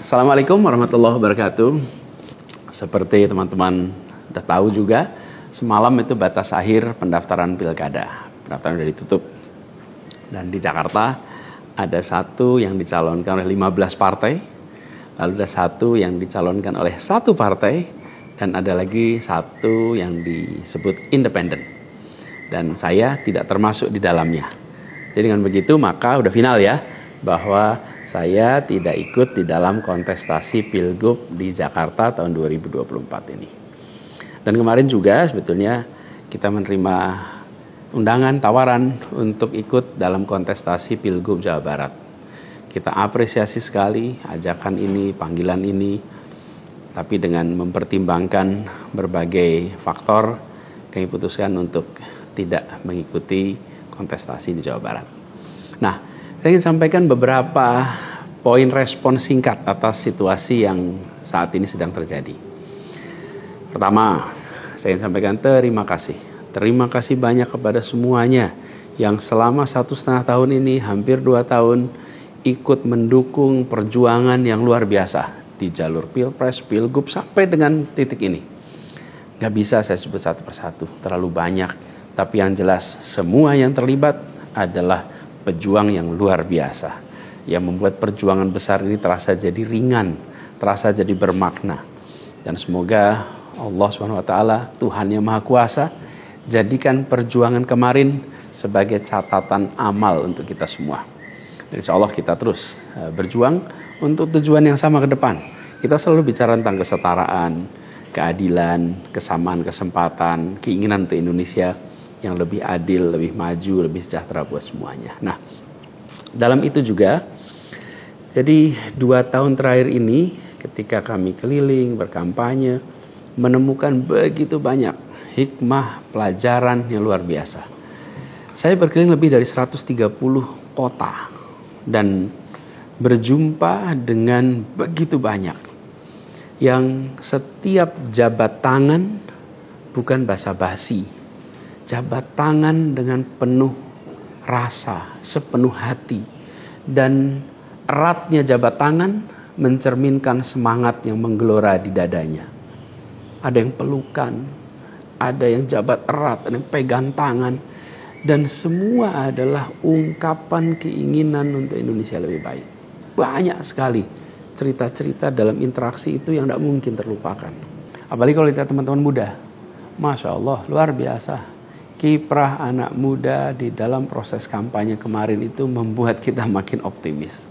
Assalamualaikum warahmatullahi wabarakatuh. Seperti teman-teman udah tahu juga, semalam itu batas akhir pendaftaran pilkada. Pendaftaran sudah ditutup. Dan di Jakarta ada satu yang dicalonkan oleh 15 partai, lalu ada satu yang dicalonkan oleh satu partai, dan ada lagi satu yang disebut independen. Dan saya tidak termasuk di dalamnya. Jadi dengan begitu maka udah final ya, bahwa saya tidak ikut di dalam kontestasi Pilgub di Jakarta tahun 2024 ini. Dan kemarin juga sebetulnya kita menerima undangan, tawaran untuk ikut dalam kontestasi Pilgub Jawa Barat. Kita apresiasi sekali ajakan ini, panggilan ini, tapi dengan mempertimbangkan berbagai faktor, kami putuskan untuk tidak mengikuti kontestasi di Jawa Barat. Nah, saya ingin sampaikan beberapa poin respon singkat atas situasi yang saat ini sedang terjadi. Pertama, saya ingin sampaikan terima kasih. Terima kasih banyak kepada semuanya yang selama 1,5 tahun ini, hampir 2 tahun, ikut mendukung perjuangan yang luar biasa di jalur Pilpres, Pilgub, sampai dengan titik ini. Gak bisa saya sebut satu persatu, terlalu banyak. Tapi yang jelas, semua yang terlibat adalah pejuang yang luar biasa, yang membuat perjuangan besar ini terasa jadi ringan, terasa jadi bermakna. Dan semoga Allah SWT, Tuhan yang Maha Kuasa, jadikan perjuangan kemarin sebagai catatan amal untuk kita semua. Dan insya Allah kita terus berjuang untuk tujuan yang sama ke depan. Kita selalu bicara tentang kesetaraan, keadilan, kesamaan kesempatan, keinginan untuk Indonesia yang lebih adil, lebih maju, lebih sejahtera buat semuanya. Nah, dalam itu juga, jadi 2 tahun terakhir ini ketika kami keliling, berkampanye, menemukan begitu banyak hikmah, pelajaran yang luar biasa. Saya berkeliling lebih dari 130 kota dan berjumpa dengan begitu banyak yang setiap jabat tangan bukan basa-basi. Jabat tangan dengan penuh rasa, sepenuh hati. Dan eratnya jabat tangan mencerminkan semangat yang menggelora di dadanya. Ada yang pelukan, ada yang jabat erat, ada yang pegang tangan. Dan semua adalah ungkapan keinginan untuk Indonesia lebih baik. Banyak sekali cerita-cerita dalam interaksi itu yang tidak mungkin terlupakan. Apalagi kalau lihat teman-teman muda. Masya Allah, luar biasa. Kiprah anak muda di dalam proses kampanye kemarin itu membuat kita makin optimis.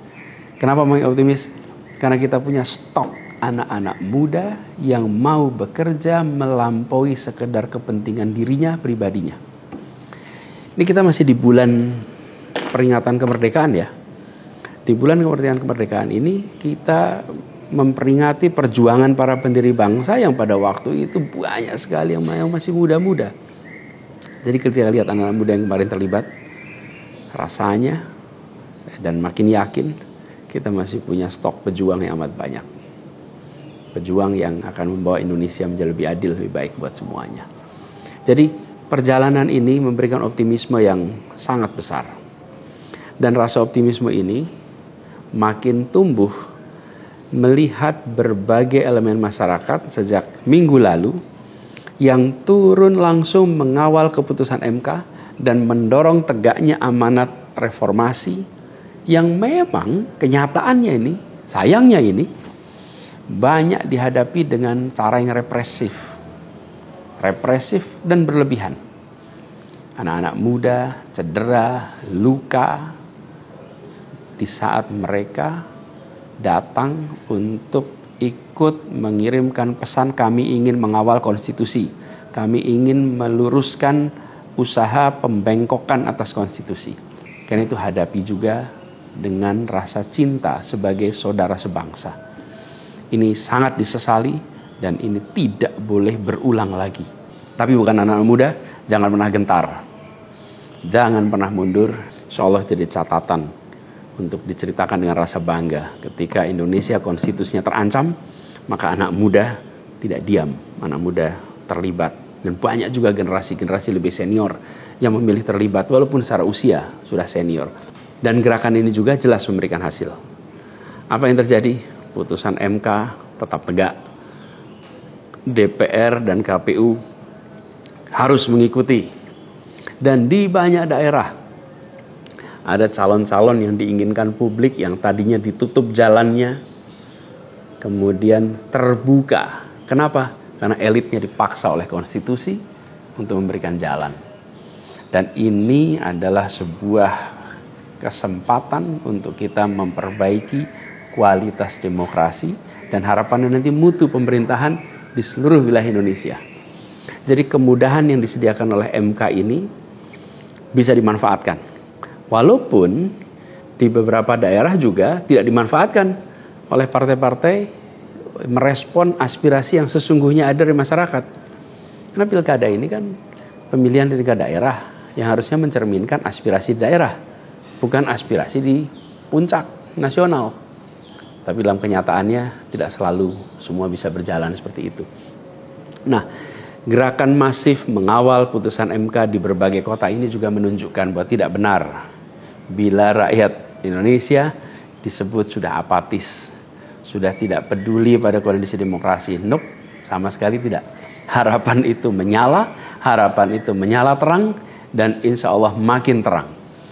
Kenapa makin optimis? Karena kita punya stok anak-anak muda yang mau bekerja melampaui sekedar kepentingan dirinya, pribadinya. Ini kita masih di bulan peringatan kemerdekaan ya. Di bulan kemerdekaan ini kita memperingati perjuangan para pendiri bangsa yang pada waktu itu banyak sekali yang masih muda-muda. Jadi ketika lihat anak-anak muda yang kemarin terlibat, rasanya dan makin yakin kita masih punya stok pejuang yang amat banyak. Pejuang yang akan membawa Indonesia menjadi lebih adil, lebih baik buat semuanya. Jadi perjalanan ini memberikan optimisme yang sangat besar. Dan rasa optimisme ini makin tumbuh melihat berbagai elemen masyarakat sejak minggu lalu yang turun langsung mengawal keputusan MK dan mendorong tegaknya amanat reformasi yang memang kenyataannya ini, sayangnya ini, banyak dihadapi dengan cara yang represif dan berlebihan. Anak-anak muda cedera, luka di saat mereka datang untuk ikut mengirimkan pesan kami ingin mengawal konstitusi. Kami ingin meluruskan usaha pembengkokan atas konstitusi. Karena itu hadapi juga dengan rasa cinta sebagai saudara sebangsa. Ini sangat disesali dan ini tidak boleh berulang lagi. Tapi bukan anak-anak muda, jangan pernah gentar. Jangan pernah mundur. Insya Allah jadi catatan untuk diceritakan dengan rasa bangga. Ketika Indonesia konstitusinya terancam, maka anak muda tidak diam. Anak muda terlibat. Dan banyak juga generasi-generasi lebih senior yang memilih terlibat walaupun secara usia sudah senior. Dan gerakan ini juga jelas memberikan hasil. Apa yang terjadi? putusan MK tetap tegak. DPR dan KPU harus mengikuti. Dan di banyak daerah ada calon-calon yang diinginkan publik yang tadinya ditutup jalannya kemudian terbuka. Kenapa? Karena elitnya dipaksa oleh konstitusi untuk memberikan jalan. Dan ini adalah sebuah kesempatan untuk kita memperbaiki kualitas demokrasi dan harapannya nanti mutu pemerintahan di seluruh wilayah Indonesia. Jadi kemudahan yang disediakan oleh MK ini bisa dimanfaatkan. Walaupun di beberapa daerah juga tidak dimanfaatkan oleh partai-partai merespon aspirasi yang sesungguhnya ada di masyarakat. Karena pilkada ini kan pemilihan di tingkat daerah yang harusnya mencerminkan aspirasi daerah, bukan aspirasi di puncak nasional. Tapi dalam kenyataannya tidak selalu semua bisa berjalan seperti itu. Nah, gerakan masif mengawal putusan MK di berbagai kota ini juga menunjukkan bahwa tidak benar bila rakyat Indonesia disebut sudah apatis, sudah tidak peduli pada kondisi demokrasi. Nope, sama sekali tidak. Harapan itu menyala, harapan itu menyala terang, dan insya Allah makin terang.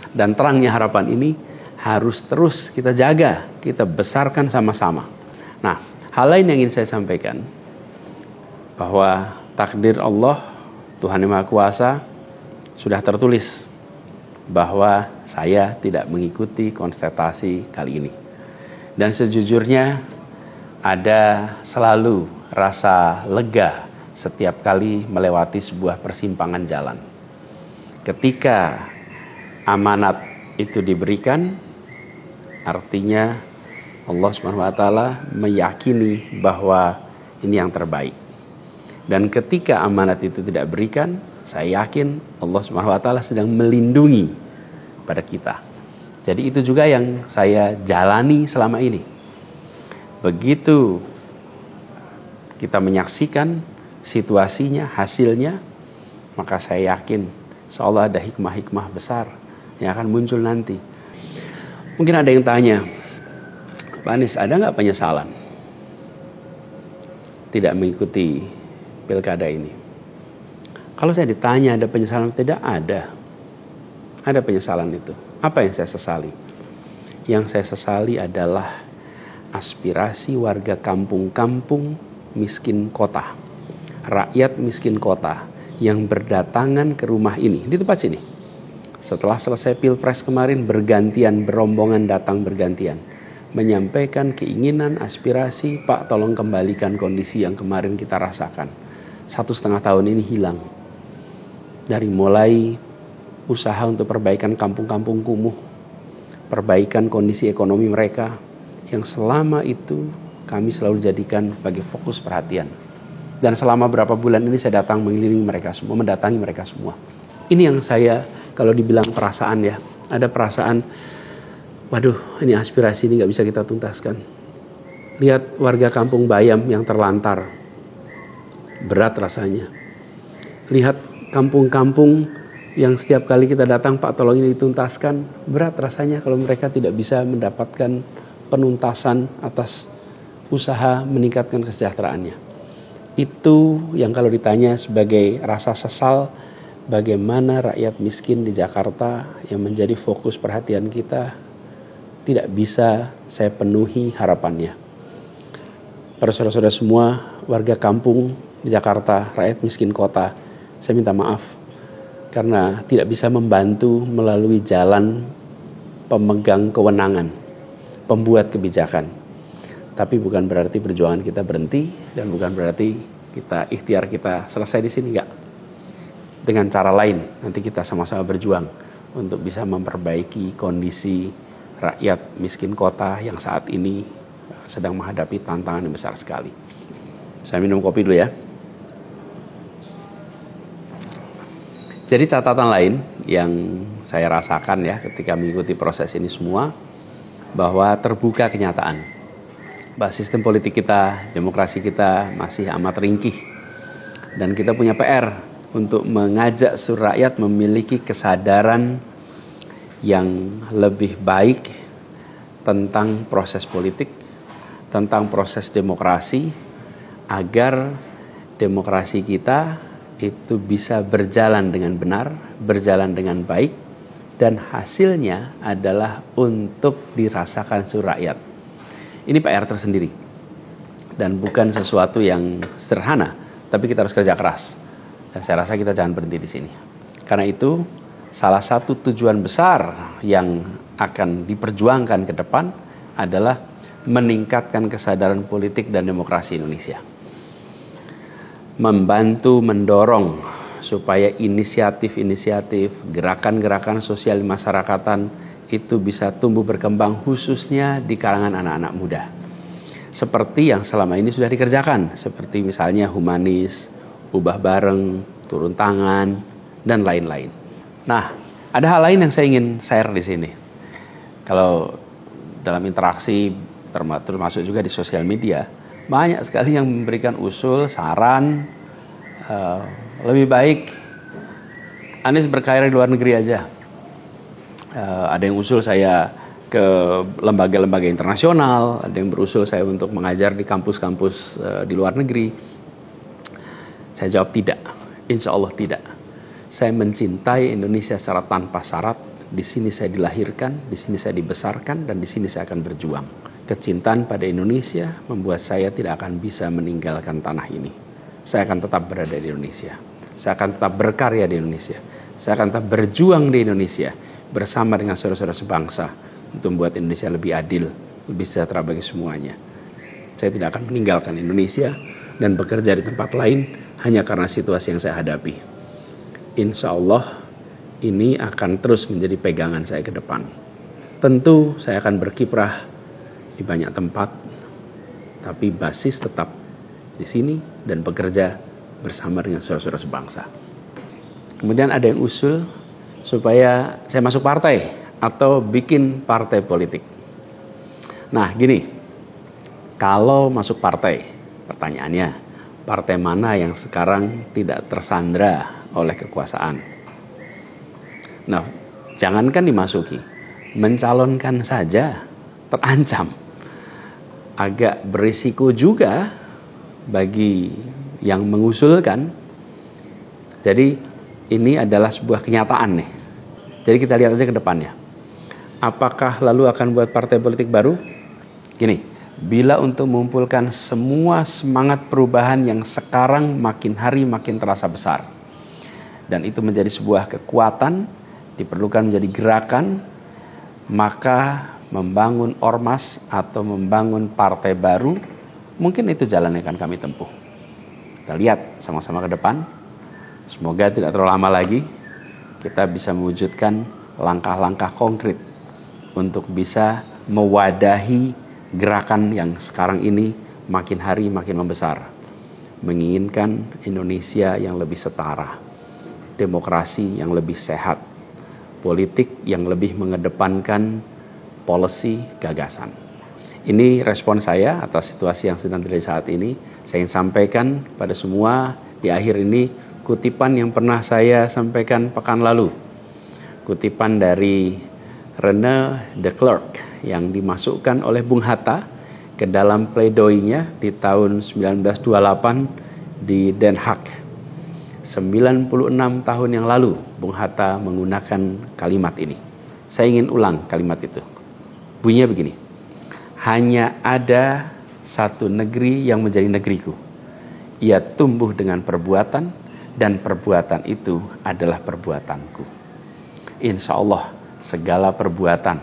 Dan terangnya harapan ini harus terus kita jaga, kita besarkan sama-sama. Nah, hal lain yang ingin saya sampaikan, bahwa takdir Allah, Tuhan Yang Maha Kuasa, sudah tertulis bahwa saya tidak mengikuti kontestasi kali ini. Dan sejujurnya ada selalu rasa lega setiap kali melewati sebuah persimpangan jalan. Ketika amanat itu diberikan, artinya Allah SWT meyakini bahwa ini yang terbaik. Dan ketika amanat itu tidak berikan, saya yakin Allah SWT sedang melindungi pada kita. Jadi itu juga yang saya jalani selama ini. Begitu kita menyaksikan situasinya, hasilnya, maka saya yakin insya Allah ada hikmah-hikmah besar yang akan muncul nanti. Mungkin ada yang tanya, Pak Anies, ada nggak penyesalan tidak mengikuti pilkada ini? Kalau saya ditanya ada penyesalan, tidak ada. Ada penyesalan itu. Apa yang saya sesali? Yang saya sesali adalah aspirasi warga kampung-kampung miskin kota, rakyat miskin kota yang berdatangan ke rumah ini, di tempat sini. Setelah selesai pilpres kemarin, bergantian, berombongan datang bergantian, menyampaikan keinginan, aspirasi, Pak tolong kembalikan kondisi yang kemarin kita rasakan. 1,5 tahun ini hilang. Dari mulai usaha untuk perbaikan kampung-kampung kumuh, perbaikan kondisi ekonomi mereka, yang selama itu kami selalu jadikan sebagai fokus perhatian. Dan selama berapa bulan ini saya datang mengelilingi mereka semua, mendatangi mereka semua. Ini yang saya, kalau dibilang perasaan ya, ada perasaan, waduh ini aspirasi ini gak bisa kita tuntaskan. Lihat warga kampung Bayam yang terlantar, berat rasanya. Lihat kampung-kampung yang setiap kali kita datang, Pak tolong ini dituntaskan, berat rasanya kalau mereka tidak bisa mendapatkan penuntasan atas usaha meningkatkan kesejahteraannya. Itu yang kalau ditanya sebagai rasa sesal, bagaimana rakyat miskin di Jakarta yang menjadi fokus perhatian kita tidak bisa saya penuhi harapannya. Para saudara-saudara semua, warga kampung di Jakarta, rakyat miskin kota, saya minta maaf karena tidak bisa membantu melalui jalan pemegang kewenangan, pembuat kebijakan. Tapi bukan berarti perjuangan kita berhenti dan bukan berarti ikhtiar kita selesai di sini, enggak. Dengan cara lain nanti kita sama-sama berjuang untuk bisa memperbaiki kondisi rakyat miskin kota yang saat ini sedang menghadapi tantangan yang besar sekali. Saya minum kopi dulu ya. Jadi catatan lain yang saya rasakan ya ketika mengikuti proses ini semua, bahwa terbuka kenyataan bahwa sistem politik kita, demokrasi kita masih amat ringkih. Dan kita punya PR untuk mengajak seluruh rakyat memiliki kesadaran yang lebih baik tentang proses politik, tentang proses demokrasi agar demokrasi kita itu bisa berjalan dengan benar, berjalan dengan baik, dan hasilnya adalah untuk dirasakan seluruh rakyat. Ini PR tersendiri dan bukan sesuatu yang sederhana, tapi kita harus kerja keras. Dan saya rasa kita jangan berhenti di sini. Karena itu, salah satu tujuan besar yang akan diperjuangkan ke depan adalah meningkatkan kesadaran politik dan demokrasi Indonesia. Membantu mendorong supaya inisiatif-inisiatif, gerakan-gerakan sosial masyarakatan itu bisa tumbuh berkembang khususnya di kalangan anak-anak muda. Seperti yang selama ini sudah dikerjakan, seperti misalnya humanis, ubah bareng, turun tangan, dan lain-lain. Nah, ada hal lain yang saya ingin share di sini. Kalau dalam interaksi, termasuk juga di sosial media, banyak sekali yang memberikan usul, saran, lebih baik Anies berkarir di luar negeri aja. Ada yang usul saya ke lembaga-lembaga internasional, ada yang berusul saya untuk mengajar di kampus-kampus di luar negeri. Saya jawab tidak, insya Allah tidak. Saya mencintai Indonesia secara tanpa syarat. Di sini saya dilahirkan, di sini saya dibesarkan, dan di sini saya akan berjuang. Kecintaan pada Indonesia membuat saya tidak akan bisa meninggalkan tanah ini. Saya akan tetap berada di Indonesia. Saya akan tetap berkarya di Indonesia. Saya akan tetap berjuang di Indonesia bersama dengan saudara-saudara sebangsa untuk membuat Indonesia lebih adil, lebih sejahtera bagi semuanya. Saya tidak akan meninggalkan Indonesia dan bekerja di tempat lain hanya karena situasi yang saya hadapi. Insya Allah ini akan terus menjadi pegangan saya ke depan. Tentu saya akan berkiprah di banyak tempat, tapi basis tetap di sini dan bekerja bersama dengan saudara-saudara sebangsa. Kemudian ada yang usul supaya saya masuk partai atau bikin partai politik. Nah gini, kalau masuk partai, pertanyaannya, partai mana yang sekarang tidak tersandra oleh kekuasaan? Nah, jangankan dimasuki, mencalonkan saja terancam. Agak berisiko juga bagi yang mengusulkan. Jadi ini adalah sebuah kenyataan nih. Jadi kita lihat aja ke depannya. Apakah lalu akan buat partai politik baru? Gini, bila untuk mengumpulkan semua semangat perubahan yang sekarang makin hari makin terasa besar, dan itu menjadi sebuah kekuatan, diperlukan menjadi gerakan, maka membangun ormas atau membangun partai baru, mungkin itu jalan yang akan kami tempuh. Kita lihat sama-sama ke depan. Semoga tidak terlalu lama lagi kita bisa mewujudkan langkah-langkah konkret untuk bisa mewadahi gerakan yang sekarang ini makin hari makin membesar. Menginginkan Indonesia yang lebih setara, demokrasi yang lebih sehat, politik yang lebih mengedepankan policy gagasan. Ini respon saya atas situasi yang sedang terjadi saat ini. Saya ingin sampaikan pada semua di akhir ini kutipan yang pernah saya sampaikan pekan lalu. Kutipan dari René de Klerk yang dimasukkan oleh Bung Hatta ke dalam pledoinya di tahun 1928 di Den Haag. 96 tahun yang lalu Bung Hatta menggunakan kalimat ini. Saya ingin ulang kalimat itu. Bunyinya begini. Hanya ada satu negeri yang menjadi negeriku. Ia tumbuh dengan perbuatan dan perbuatan itu adalah perbuatanku. Insya Allah segala perbuatan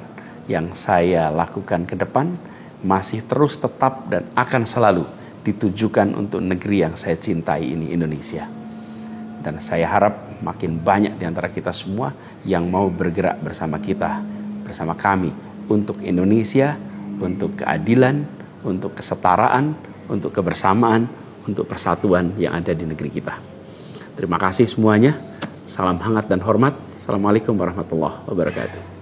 yang saya lakukan ke depan masih terus tetap dan akan selalu ditujukan untuk negeri yang saya cintai ini, Indonesia. Dan saya harap makin banyak di antara kita semua yang mau bergerak bersama kita, bersama kami untuk Indonesia, untuk keadilan, untuk kesetaraan, untuk kebersamaan, untuk persatuan yang ada di negeri kita. Terima kasih semuanya. Salam hangat dan hormat. Assalamualaikum warahmatullahi wabarakatuh.